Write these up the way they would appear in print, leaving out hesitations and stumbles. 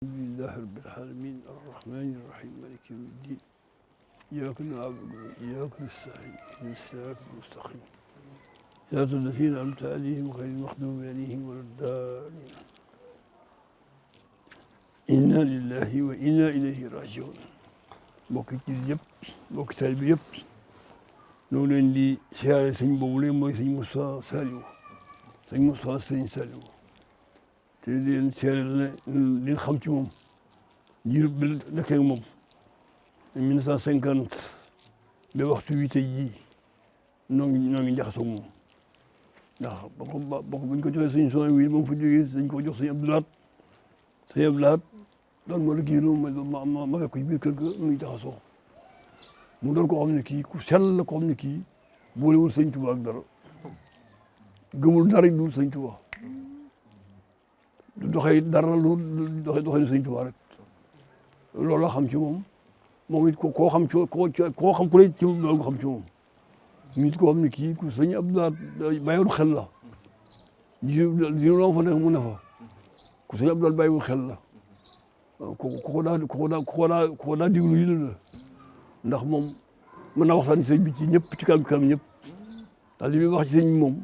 لله رب العالمين الرحمن الرحيم مالك يوم الدين إياك نعبد وإياك نستعين اهدنا الصراط المستقيم صراط الذين أنعمت عليهم غير المغضوب عليهم ولا الضالين inna lillahi wa inna ilayhi rajiun mbokki ci yëpp mbokki taalibe bi yëpp ñoo leen di siyaare sëñ boobu leen mooy sëñ Moustapha Saliou sëñ Moustapha sëñ Saliou te di leen siyaare ne leen xam ci moom jiir bi nekkee ak moom 1950 ba waxtu wi tey jii noo ngi jaxasoo moom ndax bokk buñ ko joxee sëñ son wi moom fa jógee dañ ko jox sëñ Abdou Lahad doon ma liggéeyloo ma fekk ko ci biir kër ga muy jaxasoo mu doon koo xam ne kii ku sell la koo xam ne kii boolewul sëñ Tuba ak dara gëmul dara du sëñ Tuba du doxee dara lu doxee ni sëñ Tuba rek loolu la xam ci moom it koo xam ku lay ci loolu nga xam ci moom nit koo xam ne kii ku sëñ Abdou Lahad bàyyiwoon xel la di loo fa nekk mu ne fa ku sëñ Abdou Lahad bàyyiwul xel la ku ko daa diglu yi la ndax moom mën naa waxtaan ci sëñ bi ci ñëpp ci kanam ñëpp ndax li muy wax ci sëñ bi moom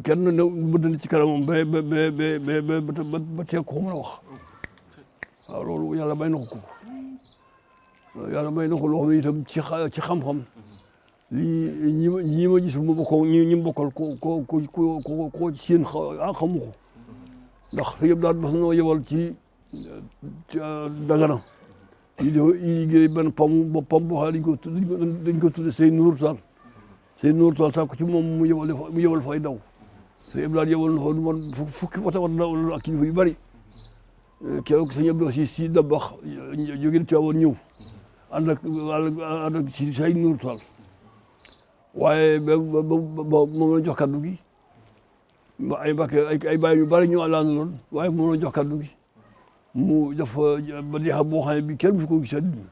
kenn ne bëgg na ci kanamam ba teg ko mën a wax waaw loolu yàlla may na ko yàlla may na ko loo xam ne itam ci xam-xam lii ñi ma gis mu bokkal ñi mu bokkal ko ci seen xamu ko ndax sëñ Abdou Lahad mas noo yebal ci Dagana yi liggéey benn pom boo xam dañ ko tudde Sey Nour Tall sàkku ci moom mu yebal fay daw sëñ Abdou Lahad yebal na fa lu man fukki wata ak kilifa yu bëri keroog sëñ Abdou si Dabax jóge Tiwaawan ñëw ànd ak si Sey Nour Tall waaye ba moom la jox kaddu gi ay Mbàkke ay bàyyi yu bëri ñu àndaaloon waaye moom la jox kaddu gi mu def ba di xam boo xam ne bi kenn musu ko gis àddina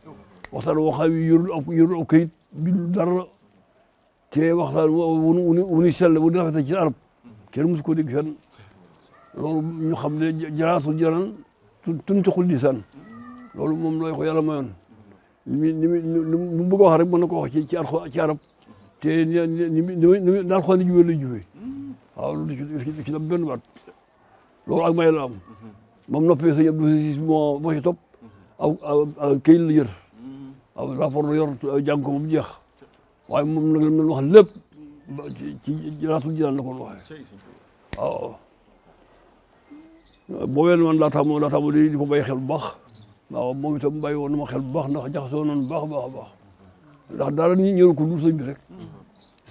waxtaan woo xam ne yorul aw kayit bindul dara te waxtaan wu ni sell wu di rafet ci arab kenn musu ko dégg fenn loolu ñu xam ne jaraatul jaran tun tuxul lisaan loolu moom looy ko yàlla mayoon mu bëgg a wax rek mën na ko wax ci arab te ni daal xool ni juwee lay juwee waaw loolu ci dam benn baat loolu ak may la am moom noppee sëñ Abdou Si moo ci topp aw këyit la yor aw rapport la yor jàng ko ba mu jeex waaye moom nag lam wax lépp ci Jaraatul Jinaan la ko waxee waaw boobee man laa tax di ko bàyyi xel bu baax waaw moom itam bàyyi woon na ma xel bu baax ndax jaxasoo noonu baax a baax ndax dara ni ñëru ko dul sëñ bi rek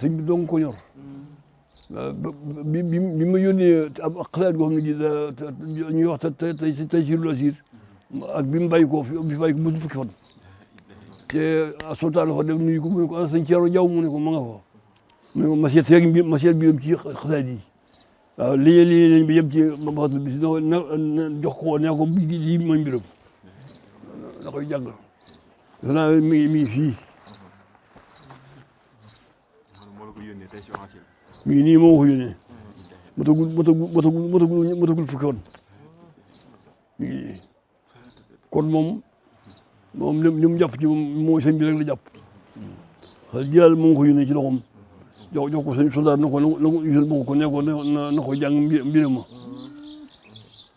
sëñ bi dong ko ñor bi ma yónnee ab xalaat goo xam ne gi ñuy wax tey ci Asiir ak bi mu bàyyi ko bi bàyyi ko ba fukki fan te sultaan dafa dem nuyu ko mu ne ko sëñ Ceerno Jaw mu ne ko ma nga fa mu ne ko ma seet biram ci xalaat yi waaw lii lañ bi yëpp ci mabatul bi jox ko ne ko lii mooy mbiram da koy jàng defe naa mi ngi fii mi ngi nii moo ko yónnee motagul fukki woon mi ngi nii kon moom li mu jàpp ci moom mooy sëñ bi rek la jàpp jëlaal moo ko yónnee ci loxoom jox ko sëñ soldat na ko usal ma ko ne ko na ko jàng mbir ma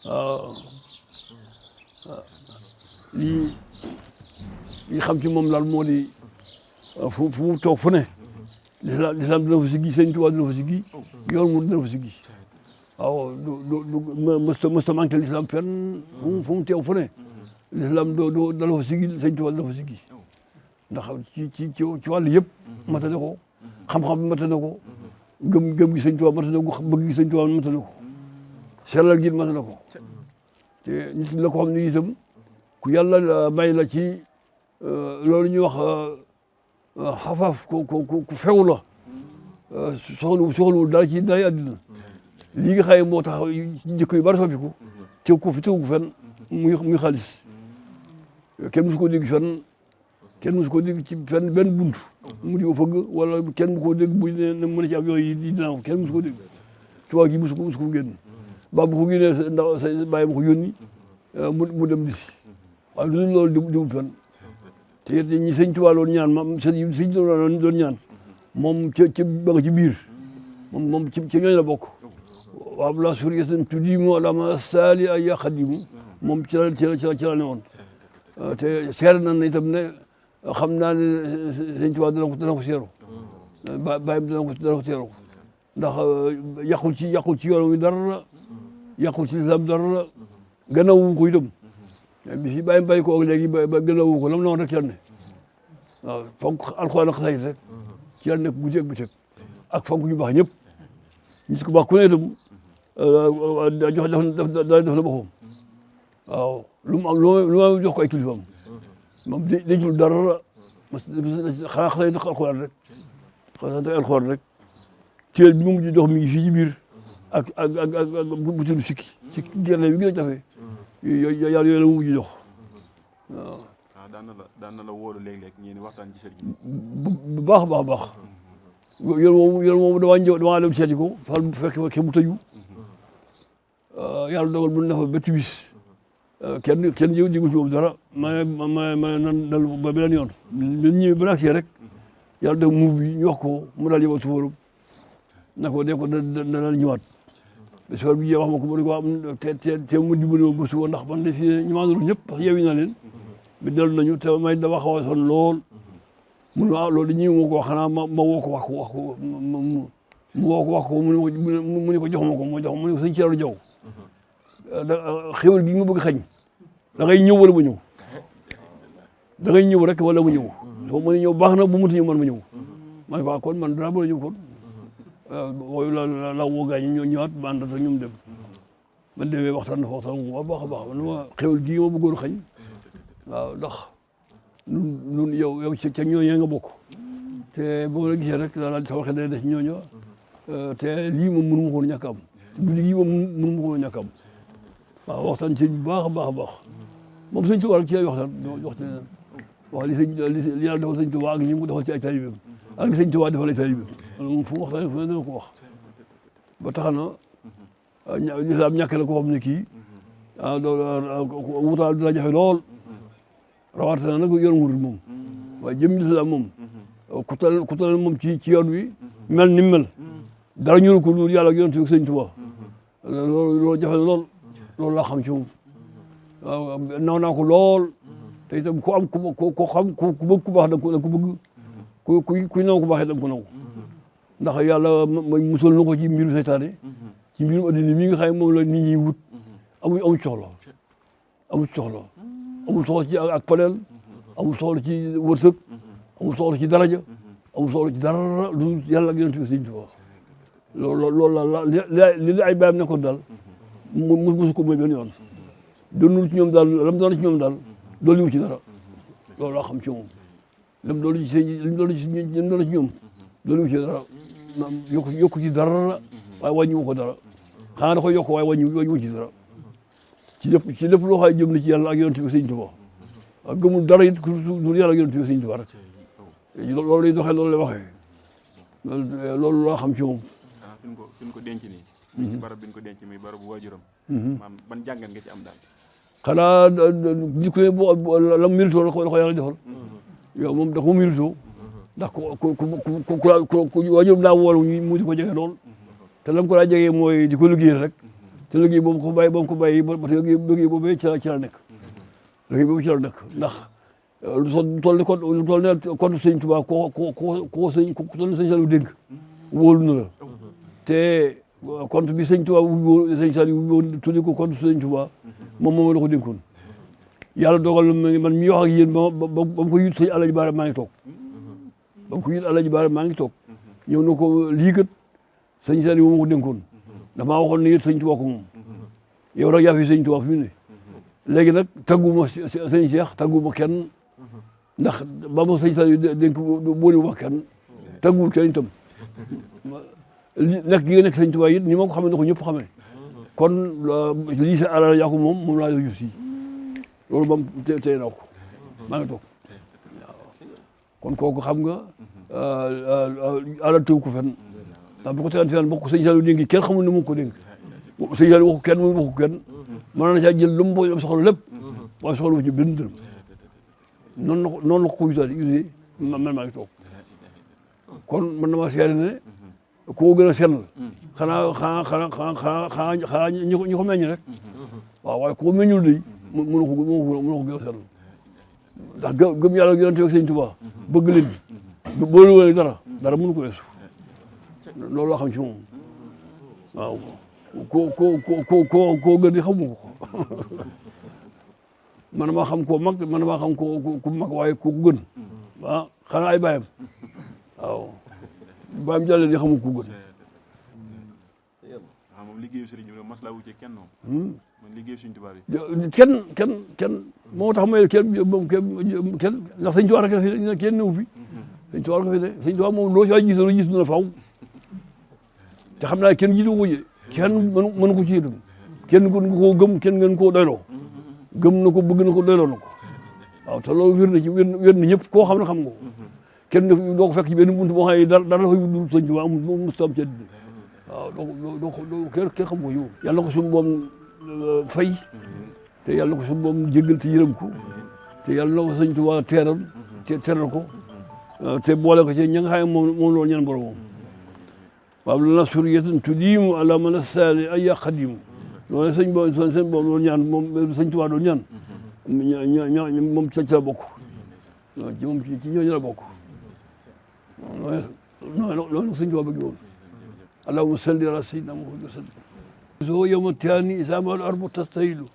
waaw lii xam ci moom daal moo di fu mu toog fu ne lislaam dina fa siggi sëñ Tuubaa dina fa siggi yoon mu dina fa siggi waaw mësta manqué lislaam fenn fu mu teew fu ne lislaam dana fa siggi sëñ Tuubaa dina fa siggi ndax ci wàllu yëpp mata na ko xam-xam bi mata na ko gëm gi sëñ Tuubaa mata na ko bëgg gi sëñ Tuubaa mata na ko sellal gi mata na ko te nit la ko xam ne itam ku yàlla may la ci loolu ñuy wax xafaaf ku few la soxlawul daal ci daay àddina lii nga xaye moo tax jikko yu bari soppiku te ko fi tegu fenn muy xaalis kenn musu ko dégg fenn kenn musu ko dégg ci fenn benn bunt mu di ko fëgg wala kenn musu ko dégg bu ne mën a ci am yooyu di dinaaw kenn musu ko dégg tubaab gi musu ko génn ba bu ko génnee ndax sa bàyyi ma ko yónni mu dem disi waaye lu loolu diwul fenn te it ñi sëñ Tuubaa doon ñaan sëñ doon ñaan moom ba nga ci biir moom ci ñooñu la bokk waaw la suriyatan tudimu alama sali ay xadimu moom ci la ne woon te seer na itam ne xam naa ne sëñ Tuubaa dana ko seeru bàyyim dana ko seeru ndax yàqul ci yoon wi dara yàqul ci lislaam dara gannaaw wu ko itam bi fi bàyyi ko ak léegi ba gannaaw wu ko lam noonu rek ci la ne waaw fonk alxuraan ak xasida rek ci la nekk guddi ak bëccëg ak fonk ñu baax ñëpp nit ku baax ku ne itam def la boppam waaw lu mu am lu ma jox ko ay kilifaam moom dentul dara xanaa xasida alxuraan rek xasida alxuraan rek téel bi mu mujj dox mi ngi fii ci biir ak butéelu sikki gerte bi gën a jafe yooyu la mu mujj dox waaw. daan na la wóolu léeg-léeg ñeen waxtaan ci sëriñ bu baax a baax yoon moom damaa dem seeti ko fal bu fekkee mu tëju yàlla dogal bu ne fa bétti bis kenn jëw digul ci moom dara ma nan dal ba beneen yoon ñun ñëwee ba nagsee rek yàlla def mu bi ñu wax ko mu daal yebal sufóoram na ko dee ko da daal ñëwaat sufóor bi wax ma ko mu ne ko am te mu dimbali ma ba suba ndax man de fii ñu maandalu ñëpp parce que yeewi naa leen bi dellu nañu te may dama xaw a sonn lool mun ma loolu ñëw ma ko xanaa ma woo ko wax ko mu woo ko wax ko mu ne ko jox ma ko mu ne ko sëñ Ceerno Jaw xéwal gi nga bëgg xañ da ngay ñëw wala ma ñëw da ngay ñëw rek wala ma ñëw soo mënee ñëw baax na bu mu ñëw man ma ñëw ma ne ko kon man dara bëgg a ñëw kon waaw la woo gaañ ñoo ñëwaat ba ànd ak ñoom dem man demee waxtaan bu baax a baax man ma xéwal gi ma bëggoon xañ waaw ndax nun yow ca ñooñu nga bokk te boo la gisee rek daal sama xel day des ñooñu te lii moom mënu ma ko woon ñàkk am guddi gii moom mënu ma ko woon ñàkk am waaw waxtaan ci bu baax a baax a baax moom sëñ Tuubaa ci lay waxtaan wax li yàlla defal sëñ Tuubaa ak li mu defal ci ay taalibeem ak li sëñ Tuubaa defal ay taalibeem moom fu mu waxtaan fu ne dana ko wax ba tax na lislaam ñàkk la ko xam ne kii wutaal dina jafe lool rawatina nag yoon murid moom waaye jëm lislaam moom ku tal moom ci yoon wi mel ni mel dara ñuru ko lu yàlla ak yonent bi sëñ Tuubaa loolu jafe na lool loolu laa xam ci moom waaw naw naa ko lool te itam ku am ku xam ku bëgg ku baax da nga ko bëgg kuy naw ku baaxee da nga ko naw ndax yàlla musal na ko ci mbiru seytaane ci mbiru addina mi nga xam ne moom la nit ñi wut amul soxla amul soxla ci ak paleel amul soxla ci wërsëg amul soxla ci daraja amul soxla ci dara lu yàlla ak yonent bi sëñ Tuubaa loolu li ay baayam nekkoon daal mosu ko mooy benn yoon doonul ci ñoom daal lam doon ci ñoom daal dolliwu ci dara loolu laa xam ci moom lam doon ci ñoom dolliwu ci dara yokku ci dara waaye wàññiwu ko dara xanaa da koy yokk waaye wàññiwu ci dara ci lépp loo xam ne jëm na ci yàlla ak yonent bi sëñ Tuubaa ak gëmul dara it du yàlla ak yonent bi sëñ Tuubaa rek loolu lay doxee loolu lay waxee loolu laa xam ci moom fi ñu ko denc nii ci barab bi ñu ko denc muy barabu waajuram maam ban jàngat nga ci am daal xanaa di ko ne la mérito la ko yàlla defal yow moom da ko mérito ndax ku waajuram daa woolu mu di ko jege lool te lam ko daa jegee mooy di ko liggéeyal rek te liggéey boobu ko bàyyi ba liggéey boobu ci la nekk liggéey boobu ci la nekk ndax lu toll ne compte sëñ Tuubaa ko toll ne sëñ Saliou dénk wóolu na la te compte bi sëñ Tuubaa sëñ Saliou tudde ko compte sëñ Tuubaa moom la ko dénkoon yàlla dogal man mi wax ak yéen ba mu ko yit sëñ Alaaji Baara maa ngi toog ba mu ko yit Alaaji Baara maa ngi toog ñëw na ko lii kat sëñ Saliou moo ko dénkoon damaa waxoon ne yit sëñ Tuubaa ko moom yow nag yaa fi sëñ Tuubaa fi mu ne léegi nag tagguma sëñ Cheikh tagguma kenn ndax ba ma sëñ Saliou dénk boole wax kenn tagguwul kenn itam nekk gi nga nekk sëñ Tuubaa it ni ma ko xamee ne ko ñëpp xamee kon lii sa alal yaa ko moom laa yor si loolu moom tey naa ko maa ngi toog kon kooku xam nga alal tëw ko fenn ndax bu ko tegaan fenn bokk sëñ Saliou dénk kenn xamul ne mu ko dénk sëñ Saliou waxu kenn mu waxu kenn mën na caa jël lu mu soxla lépp waaye soxla wu ci benn dërëm noonu la ko wutaat yi man maa ngi toog kon man damaa seere ne koo gën a sell xanaa ñi ko meññ rek waaw waaye koo meññul day mënu ko gën a sell ndax gëm yàlla yonent ak Sëñ Tuubaa bëgg leen boolu woon dara mënu ko weesu loolu laa xam ci moom waaw koo gën di xamu ko man maa xam koo mag man maa xam ku mag waaye ku gën ah xanaa ay bàyyam waaw bàyyam jàllee di xamu ku gën moom liggéeyu sëriñ bi masla wu ci kenn moom liggéeyu Sëñ Tuubaa bi kenn moo tax may kenn ndax Sëñ Tuubaa rek kenn newu fi Sëñ Tuubaa rek fi ne Sëñ Tuubaa moom loo saa gis na faaw te xam naa kenn jiitu ko ji kenn mënu ko ci itam kenn gën koo gëm kenn ngeen koo doyloo gëm na ko bëgg na ko doyloo na ko waaw te loolu wér na ci wér na ñëpp koo xam ne xam nga ko kenn doo ko fekk ci benn buntu boo xam ne dara la fay dul Sëñ Tuubaa amul mustam ci àddina waaw doo kenn xam ko yow yàlla ko suñu boom fay te yàlla ko suñu boom jéggal te yërëm ko te yàlla na ko Sëñ Tuubaa teral ko te boole ko ci ña nga xam ne moom loolu ñaan borom waaw lana suriyatan tudiimu ala man asali ay qadimu loolu sëñ boobu loolu ñaan moom Sëñ Tuubaa doon ñaan moom ca la bokk moom ci ñooñu la bokk loolu nag Sëñ Tuubaa bëgg woon allahumma salli ala sayyidina Muhammad wa sallim so yawma tiyaani isa mal arbu tastahilu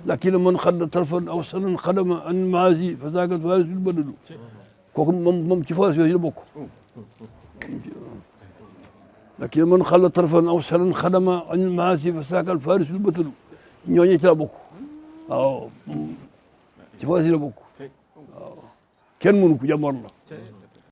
lakin man xadda tarfan aw sanan xadama an maasi fa zaaka farisul badalu kooku moom ci faras yooyu la bokk lakin man xalla tarfan aw sanan xadama an maasi fa saakal farisul batalu ñooñu ci la bokk waaw ci faras yi la bokk waaw kenn mënu ko jàmbar la